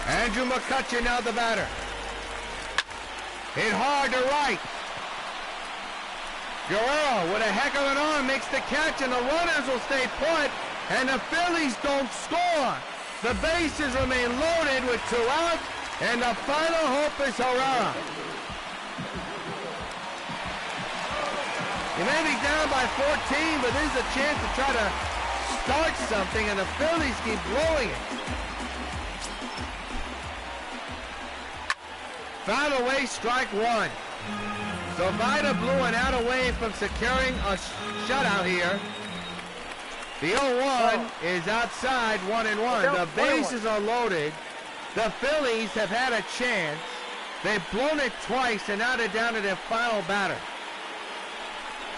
Andrew McCutcheon now the batter. Hit hard to right. Guerrero with a heck of an arm makes the catch, and the runners will stay put, and the Phillies don't score. The bases remain loaded with 2 outs, and the final hope is Herrera. He may be down by 14, but this is a chance to try to start something, and the Phillies keep blowing it. Foul away, strike 1. So Vida blew an out away from securing a shutout here. The 0-1 is outside, 1-1. The bases are loaded. The Phillies have had a chance. They've blown it twice, and now they're down to their final batter.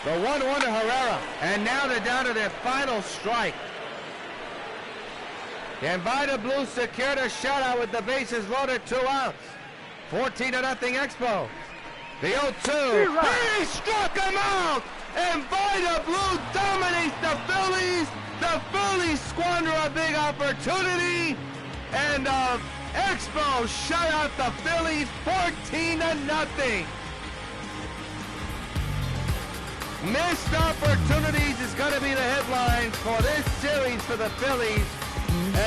The 1-1 to Herrera, and now they're down to their final strike. And Vida Blue secured a shutout with the bases loaded, 2 outs. 14-0 Expos. The 0-2. He struck him out! And Vida Blue dominates the Phillies. The Phillies squander a big opportunity. And Expos shut out the Phillies 14-0. Missed opportunities is going to be the headlines for this series for the Phillies,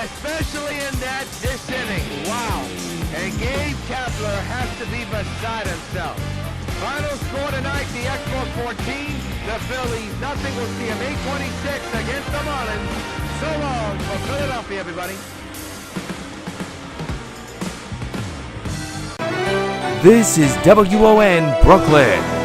especially in this inning. Wow. And Gabe Kapler has to be beside himself. Final score tonight, the Expos 14, the Phillies nothing. We'll see them 8-26 against the Marlins. So long for Philadelphia, everybody. This is WON Brooklyn.